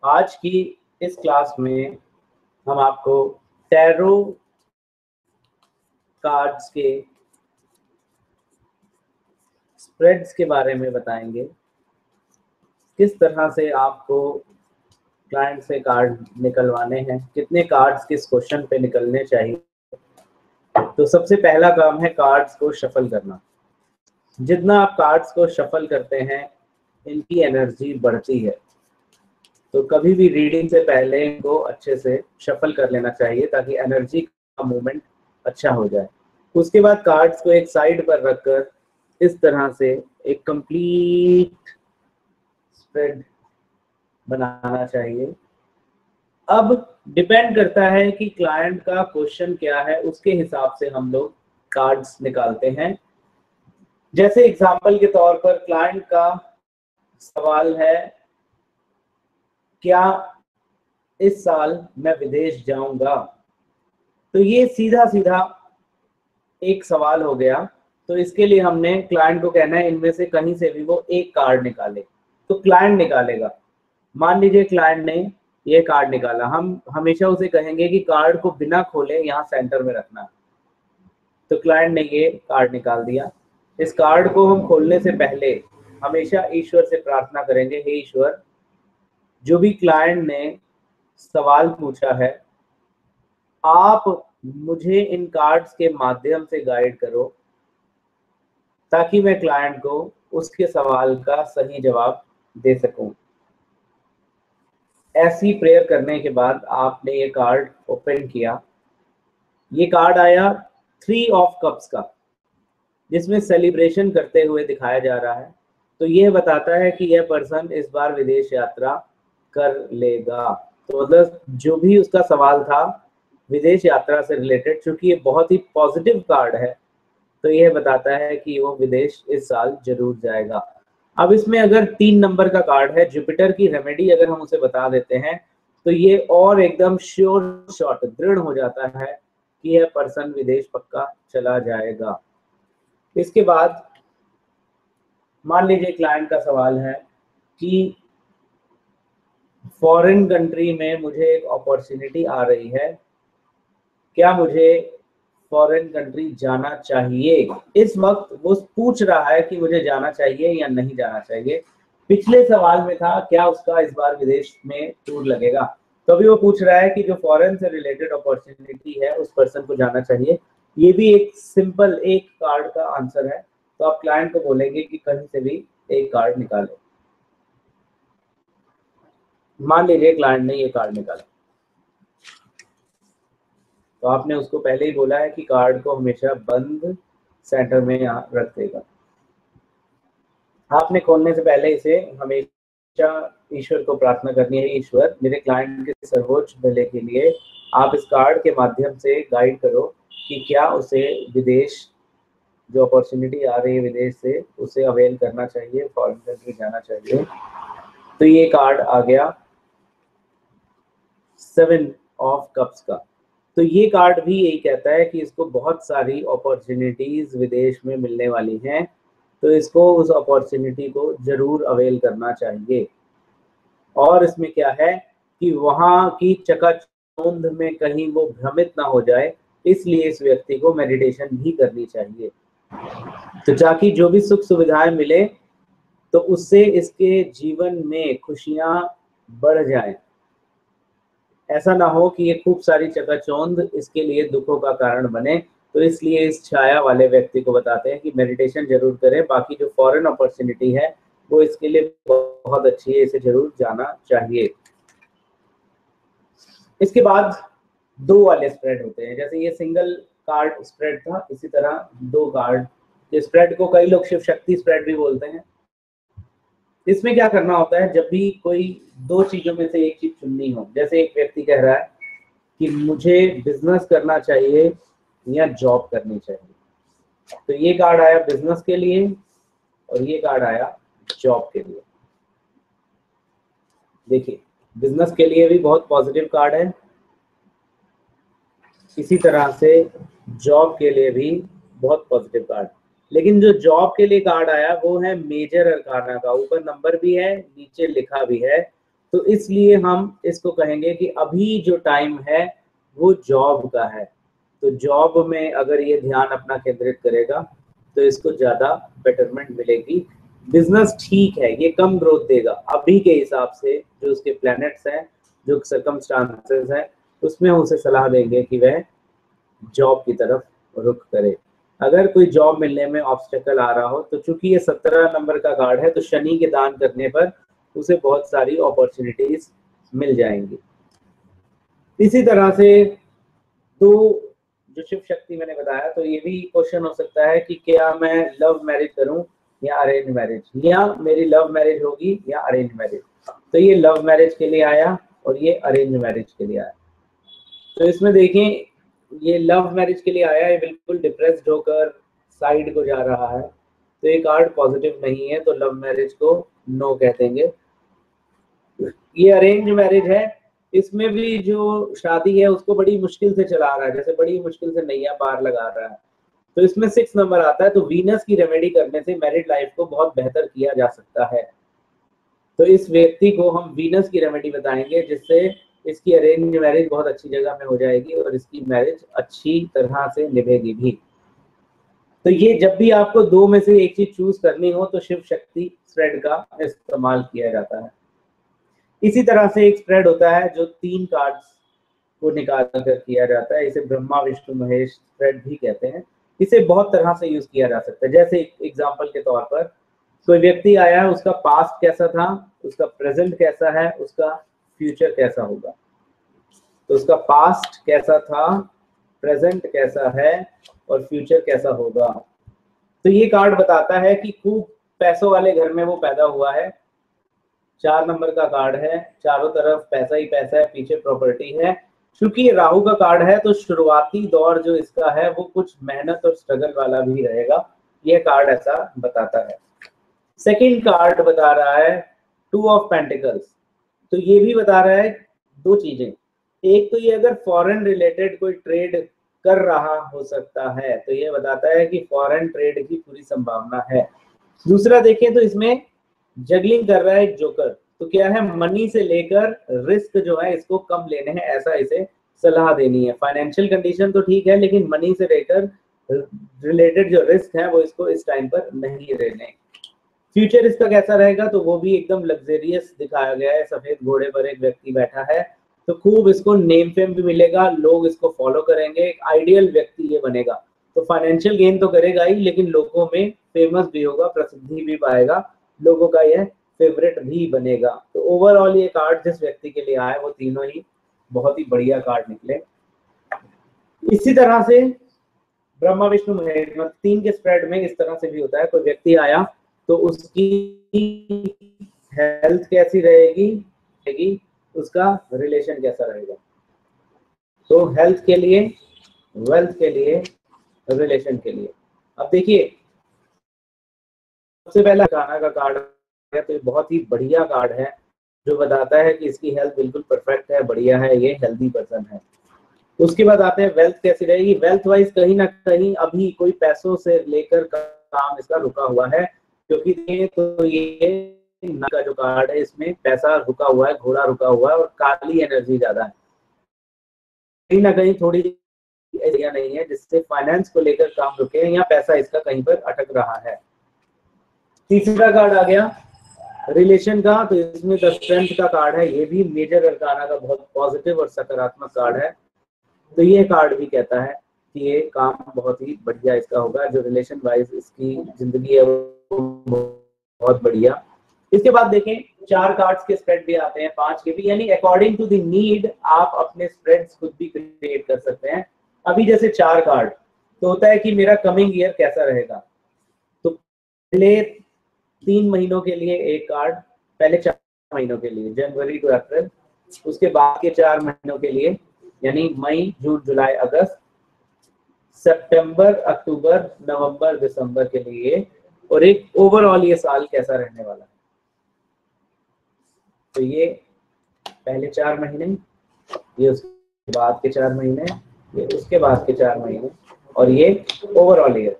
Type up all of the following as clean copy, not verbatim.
आज की इस क्लास में हम आपको टैरो कार्ड्स के स्प्रेड्स के बारे में बताएंगे। किस तरह से आपको क्लाइंट से कार्ड निकलवाने हैं, कितने कार्ड्स किस क्वेश्चन पे निकलने चाहिए। तो सबसे पहला काम है कार्ड्स को शफल करना। जितना आप कार्ड्स को शफल करते हैं इनकी एनर्जी बढ़ती है, तो कभी भी रीडिंग से पहले इनको अच्छे से शफल कर लेना चाहिए ताकि एनर्जी का मूवमेंट अच्छा हो जाए। उसके बाद कार्ड्स को एक साइड पर रखकर इस तरह से एक कंप्लीट स्प्रेड बनाना चाहिए। अब डिपेंड करता है कि क्लाइंट का क्वेश्चन क्या है, उसके हिसाब से हम लोग कार्ड्स निकालते हैं। जैसे एग्जांपल के तौर पर क्लाइंट का सवाल है, क्या इस साल मैं विदेश जाऊंगा? तो ये सीधा सीधा एक सवाल हो गया। तो इसके लिए हमने क्लाइंट को कहना है इनमें से कहीं से भी वो एक कार्ड निकाले। तो क्लाइंट निकालेगा। मान लीजिए क्लाइंट ने ये कार्ड निकाला, हम हमेशा उसे कहेंगे कि कार्ड को बिना खोले यहाँ सेंटर में रखना। तो क्लाइंट ने ये कार्ड निकाल दिया। इस कार्ड को हम खोलने से पहले हमेशा ईश्वर से प्रार्थना करेंगे, हे ईश्वर, जो भी क्लाइंट ने सवाल पूछा है आप मुझे इन कार्ड्स के माध्यम से गाइड करो ताकि मैं क्लाइंट को उसके सवाल का सही जवाब दे सकूं। ऐसी प्रेयर करने के बाद आपने ये कार्ड ओपन किया। ये कार्ड आया 3 ऑफ कप्स का, जिसमें सेलिब्रेशन करते हुए दिखाया जा रहा है। तो ये बताता है कि यह पर्सन इस बार विदेश यात्रा कर लेगा। तो मतलब जो भी उसका सवाल था विदेश यात्रा से रिलेटेड, चूंकि ये बहुत ही पॉजिटिव कार्ड है, तो यह बताता है कि वो विदेश इस साल जरूर जाएगा। अब इसमें अगर 3 नंबर का कार्ड है, जुपिटर की रेमेडी अगर हम उसे बता देते हैं तो ये और एकदम श्योर शॉट दृढ़ हो जाता है कि यह पर्सन विदेश पक्का चला जाएगा। इसके बाद मान लीजिए क्लाइंट का सवाल है कि फॉरेन कंट्री में मुझे एक अपॉर्चुनिटी आ रही है, क्या मुझे फॉरेन कंट्री जाना चाहिए? इस वक्त वो पूछ रहा है कि मुझे जाना चाहिए या नहीं जाना चाहिए। पिछले सवाल में था क्या उसका इस बार विदेश में टूर लगेगा, तो अभी वो पूछ रहा है कि जो फॉरेन से रिलेटेड अपॉर्चुनिटी है उस पर्सन को जाना चाहिए। ये भी एक सिंपल एक कार्ड का आंसर है। तो आप क्लाइंट को बोलेंगे कि कहीं से भी एक कार्ड निकालो। मान लीजिए क्लाइंट ने ये कार्ड निकाला, तो आपने उसको पहले ही बोला है कि कार्ड को हमेशा बंद सेंटर में यहाँ रख देगा। आपने खोलने से पहले इसे हमेशा ईश्वर को प्रार्थना करनी है, ईश्वर मेरे क्लाइंट के सर्वोच्च भले के लिए आप इस कार्ड के माध्यम से गाइड करो कि क्या उसे विदेश जो अपॉर्चुनिटी आ रही है विदेश से उसे अवेल करना चाहिए, फॉरेन कंट्री जाना चाहिए। तो ये कार्ड आ गया 7 ऑफ कप्स का। तो ये कार्ड भी यही कहता है कि इसको बहुत सारी अपॉर्चुनिटीज विदेश में मिलने वाली हैं, तो इसको उस अपॉर्चुनिटी को जरूर अवेल करना चाहिए। और इसमें क्या है कि वहाँ की चकाचौंध में कहीं वो भ्रमित ना हो जाए, इसलिए इस व्यक्ति को मेडिटेशन भी करनी चाहिए, तो ताकि जो भी सुख सुविधाएं मिले तो उससे इसके जीवन में खुशियां बढ़ जाएं। ऐसा ना हो कि ये खूब सारी चकाचौंध इसके लिए दुखों का कारण बने। तो इसलिए इस छाया वाले व्यक्ति को बताते हैं कि मेडिटेशन जरूर करें। बाकी जो फॉरेन अपॉर्चुनिटी है वो इसके लिए बहुत अच्छी है, इसे जरूर जाना चाहिए। इसके बाद 2 वाले स्प्रेड होते हैं। जैसे ये सिंगल कार्ड स्प्रेड था, इसी तरह 2 कार्ड के स्प्रेड को कई लोग शिव शक्ति स्प्रेड भी बोलते हैं। इसमें क्या करना होता है, जब भी कोई 2 चीजों में से एक चीज चुननी हो, जैसे एक व्यक्ति कह रहा है कि मुझे बिजनेस करना चाहिए या जॉब करनी चाहिए, तो ये कार्ड आया बिजनेस के लिए और ये कार्ड आया जॉब के लिए। देखिए बिजनेस के लिए भी बहुत पॉजिटिव कार्ड है, इसी तरह से जॉब के लिए भी बहुत पॉजिटिव कार्ड। लेकिन जो जॉब के लिए कार्ड आया वो है मेजर अरकाना का। ऊपर नंबर भी है, नीचे लिखा भी है तो इसलिए हम इसको कहेंगे कि अभी जो टाइम है वो जॉब का है। तो जॉब में अगर ये ध्यान अपना केंद्रित करेगा तो इसको ज़्यादा बेटरमेंट मिलेगी। बिजनेस ठीक है, ये कम ग्रोथ देगा अभी के हिसाब से, जो उसके प्लैनेट्स हैं, जो सर्कमस्टांसेस हैं, उसमें उसे सलाह देंगे कि वह जॉब की तरफ रुख करे। अगर कोई जॉब मिलने में ऑब्स्टेकल आ रहा हो तो चूंकि ये 17 नंबर का कार्ड है, तो शनि के दान करने पर उसे बहुत सारी अपॉर्चुनिटीज मिल जाएंगी। इसी तरह से दो जो शिव शक्ति मैंने बताया, तो ये भी क्वेश्चन हो सकता है कि क्या मैं लव मैरिज करूं या अरेंज मैरिज, या मेरी लव मैरिज होगी या अरेंज मैरिज। तो ये लव मैरिज के लिए आया और ये अरेंज मैरिज के लिए आया। तो इसमें देखें, ये लव मैरिज के लिए आया, ये बिल्कुल डिप्रेस्ड होकर साइड को जा रहा है, तो ये कार्ड पॉजिटिव नहीं है, तो लव मैरिज को नो कह देंगे। ये अरेंज मैरिज है, इसमें भी जो शादी है उसको बड़ी मुश्किल से चला रहा है, जैसे बड़ी मुश्किल से नैया पार लगा रहा है। तो इसमें 6 नंबर आता है, तो वीनस की रेमेडी करने से मैरिड लाइफ को बहुत बेहतर किया जा सकता है। तो इस व्यक्ति को हम वीनस की रेमेडी बताएंगे, जिससे इसकी अरेंज मैरिज बहुत अच्छी जगह में हो जाएगी और इसकी मैरिज अच्छी तरह से निभेगी भी। तो ये जब भी आपको दो में से एक चीज चूज करनी हो तो शिव शक्ति स्प्रेड का इस्तेमाल किया जाता है। इसी तरह से एक स्प्रेड होता है जो 3 कार्ड्स को निकाल कर किया जाता है, इसे ब्रह्मा विष्णु महेश स्प्रेड भी कहते हैं। इसे बहुत तरह से यूज किया जा सकता है। जैसे एग्जांपल के तौर पर कोई व्यक्ति आया है, उसका पास्ट कैसा था, उसका प्रेजेंट कैसा है, उसका फ्यूचर कैसा होगा। तो उसका पास्ट कैसा था, प्रेजेंट कैसा है और फ्यूचर कैसा होगा। तो ये कार्ड बताता है कि खूब पैसों वाले घर में वो पैदा हुआ है। 4 नंबर का कार्ड है, चारों तरफ पैसा ही पैसा है, पीछे प्रॉपर्टी है। क्योंकि ये राहु का कार्ड है तो शुरुआती दौर जो इसका है वो कुछ मेहनत और स्ट्रगल वाला भी रहेगा, ये कार्ड ऐसा बताता है। सेकंड कार्ड बता रहा है 2 ऑफ पेंटिकल्स। तो ये भी बता रहा है 2 चीजें। एक तो ये अगर फॉरेन रिलेटेड कोई ट्रेड कर रहा हो सकता है, तो ये बताता है कि फॉरेन ट्रेड की पूरी संभावना है। दूसरा देखें तो इसमें जगलिंग कर रहा है एक जोकर, तो क्या है, मनी से लेकर रिस्क जो है इसको कम लेने हैं, ऐसा इसे सलाह देनी है। फाइनेंशियल कंडीशन तो ठीक है, लेकिन मनी से लेकर रिलेटेड जो रिस्क है वो इसको इस टाइम पर नहीं लेने। फ्यूचर इसका कैसा रहेगा, तो वो भी एकदम लग्जरियस दिखाया गया है। सफेद घोड़े पर एक व्यक्ति बैठा है, तो खूब इसको नेम फेम भी मिलेगा, लोग इसको फॉलो करेंगे, एक आइडियल व्यक्ति ये बनेगा। तो फाइनेंशियल गेन तो करेगा ही, लेकिन लोगों में फेमस भी होगा, प्रसिद्धि भी पाएगा, लोगों का यह फेवरेट भी बनेगा। तो ओवरऑल ये कार्ड जिस व्यक्ति के लिए आए वो तीनों ही बहुत ही बढ़िया कार्ड निकले। इसी तरह से ब्रह्मा विष्णु महेश 3 के स्प्रेड में इस तरह से भी होता है। कोई व्यक्ति आया तो उसकी हेल्थ कैसी रहेगी, उसका रिलेशन कैसा रहेगा। तो हेल्थ के लिए, वेल्थ के लिए, रिलेशन के लिए। अब देखिए, सबसे पहला गाना का कार्ड है, तो ये बहुत ही बढ़िया कार्ड है जो बताता है कि इसकी हेल्थ बिल्कुल परफेक्ट है, बढ़िया है, ये हेल्दी पर्सन है। उसके बाद आते हैं वेल्थ कैसी रहेगी। वेल्थ वाइज कहीं ना कहीं अभी कोई पैसों से लेकर काम इसका रुका हुआ है, क्योंकि तो ये का जो कार्ड है इसमें पैसा रुका हुआ है, घोड़ा रुका हुआ है और काली एनर्जी ज्यादा है। कहीं ना कहीं थोड़ी ऐसा नहीं है जिससे फाइनेंस को लेकर काम रुके या पैसा इसका कहीं पर अटक रहा है। तीसरा कार्ड आ गया रिलेशन का, तो इसमें द स्ट्रेंथ का कार्ड है। ये भी मेजर अरकाना का बहुत पॉजिटिव और सकारात्मक कार्ड है। तो ये कार्ड भी कहता है कि ये काम बहुत ही बढ़िया इसका होगा, जो रिलेशन वाइज इसकी जिंदगी है वो बहुत बढ़िया। इसके बाद देखें 4 कार्ड्स के स्प्रेड भी आते हैं, 5 के भी, यानी अकॉर्डिंग टू द नीड आप अपने स्प्रेड्स खुद भी क्रिएट कर सकते हैं। अभी जैसे 4 कार्ड तो होता है कि मेरा कमिंग ईयर कैसा रहेगा। तो पहले 3 महीनों के लिए एक कार्ड, पहले 4 महीनों के लिए जनवरी टू अप्रैल, उसके बाद के 4 महीनों के लिए यानी मई जून जुलाई अगस्त, सितंबर अक्टूबर नवंबर दिसंबर के लिए, और एक ओवरऑल ये साल कैसा रहने वाला है। तो ये पहले 4 महीने, ये उसके बाद के 4 महीने, ये उसके बाद के 4 महीने, और ये ओवरऑल ईयर।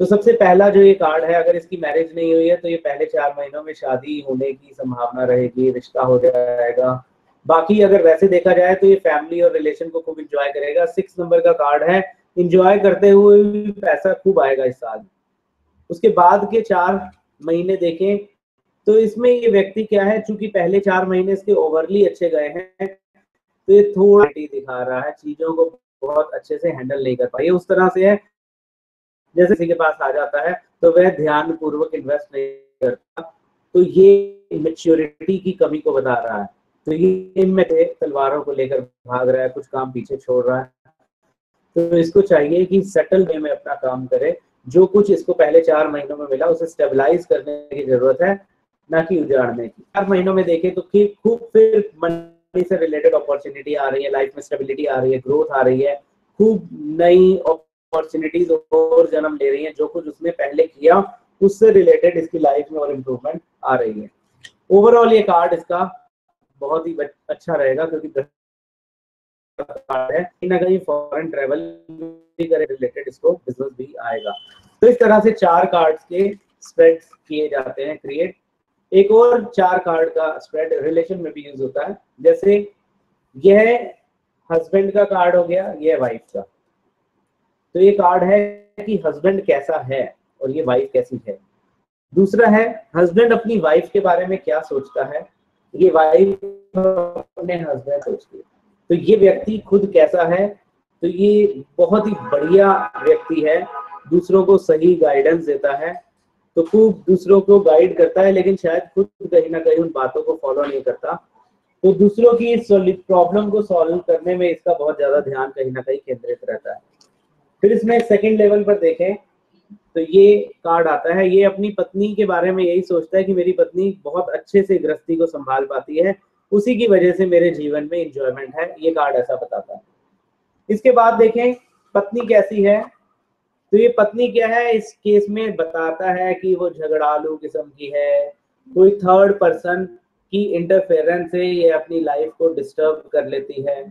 तो सबसे पहला जो ये कार्ड है, अगर इसकी मैरिज नहीं हुई है तो ये पहले 4 महीनों में शादी होने की संभावना रहेगी, रिश्ता हो जाएगा। बाकी अगर वैसे देखा जाए तो ये फैमिली और रिलेशन को खूब इंजॉय करेगा। 6 नंबर का कार्ड है, इंजॉय करते हुए भी पैसा खूब आएगा इस साल। उसके बाद के 4 महीने देखें तो इसमें ये व्यक्ति क्या है, चूंकि पहले 4 महीने इसके ओवरली अच्छे गए हैं तो ये थोड़ा दिखा रहा है, चीजों को बहुत अच्छे से हैंडल नहीं कर पाई। उस तरह से है जैसे किसी के पास आ जाता है तो वह ध्यान पूर्वक इन्वेस्ट नहीं करता, तो ये मैच्योरिटी की कमी को बता रहा है। तो ये इनमें से तलवारों को लेकर भाग रहा है, कुछ काम पीछे छोड़ रहा है। तो इसको चाहिए कि सेटल वे में अपना काम करे, जो कुछ इसको पहले 4 महीनों में मिला उसे स्टेबलाइज करने की जरूरत है, ना कि उजाड़ने की। 4 महीनों में देखें तो खूब फिर मनी से रिलेटेड अपॉर्चुनिटी आ रही है, लाइफ में स्टेबिलिटी आ रही है, ग्रोथ आ रही है, खूब नई अपॉर्चुनिटीज और जन्म ले रही हैं। जो कुछ उसने पहले किया उससे रिलेटेड इसकी लाइफ में और इम्प्रूवमेंट आ रही है। ओवरऑल ये कार्ड इसका बहुत ही अच्छा रहेगा, क्योंकि कार्ड है, कहीं ना कहीं फॉरेन ट्रेवल भी करे रिलेटेड इसको बिजनेस भी आएगा। तो इस तरह से 4 कार्ड्स के स्प्रेड्स किए जाते हैं क्रिएट। एक और 4 कार्ड का स्प्रेड रिलेशन में भी यूज होता है। जैसे यह हस्बैंड का कार्ड हो गया, यह वाइफ का। तो ये कार्ड है कि हस्बैंड कैसा है और ये वाइफ कैसी है। दूसरा है हस्बैंड अपनी वाइफ के बारे में क्या सोचता है, ये वाइफ अपने हस्बैंड सोचती है। तो ये व्यक्ति खुद कैसा है, तो ये बहुत ही बढ़िया व्यक्ति है, दूसरों को सही गाइडेंस देता है, तो खूब दूसरों को गाइड करता है, लेकिन शायद खुद कहीं ना कहीं उन बातों को फॉलो नहीं करता। तो दूसरों की प्रॉब्लम को सॉल्व करने में इसका बहुत ज्यादा ध्यान कहीं ना कहीं केंद्रित रहता है। फिर इसमें सेकंड लेवल पर देखें तो ये कार्ड आता है, ये अपनी पत्नी के बारे में यही सोचता है कि मेरी पत्नी बहुत अच्छे से गृहस्थी को संभाल पाती है, उसी की वजह से मेरे जीवन में एंजॉयमेंट है। ये कार्ड ऐसा बताता है। इसके बाद देखें पत्नी कैसी है, तो ये पत्नी क्या है, इस केस में बताता है कि वो झगड़ालू किस्म की है, कोई थर्ड पर्सन की इंटरफेरेंस से ये अपनी लाइफ को डिस्टर्ब कर लेती है।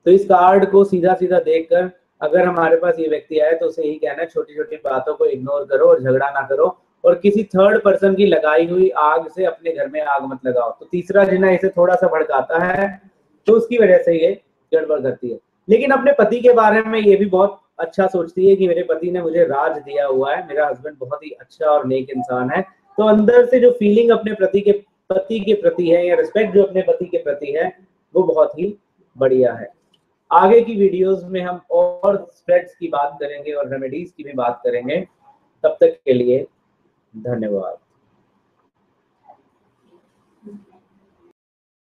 तो इस कार्ड को सीधा सीधा देखकर अगर हमारे पास ये व्यक्ति आए तो उसे यही कहना है, छोटी छोटी बातों को इग्नोर करो और झगड़ा ना करो, और किसी थर्ड पर्सन की लगाई हुई आग से अपने घर में आग मत लगाओ। तो तीसरा जना इसे थोड़ा सा भड़काता है, तो उसकी वजह से ये गड़बड़ करती है। लेकिन अपने पति के बारे में ये भी बहुत अच्छा सोचती है कि मेरे पति ने मुझे राज दिया हुआ है, मेरा हस्बैंड बहुत ही अच्छा और नेक इंसान है। तो अंदर से जो फीलिंग अपने पति के प्रति है, या रिस्पेक्ट जो अपने पति के प्रति है, वो बहुत ही बढ़िया है। आगे की वीडियोस में हम और स्प्रेड्स की बात करेंगे और रेमेडीज की भी बात करेंगे। तब तक के लिए धन्यवाद।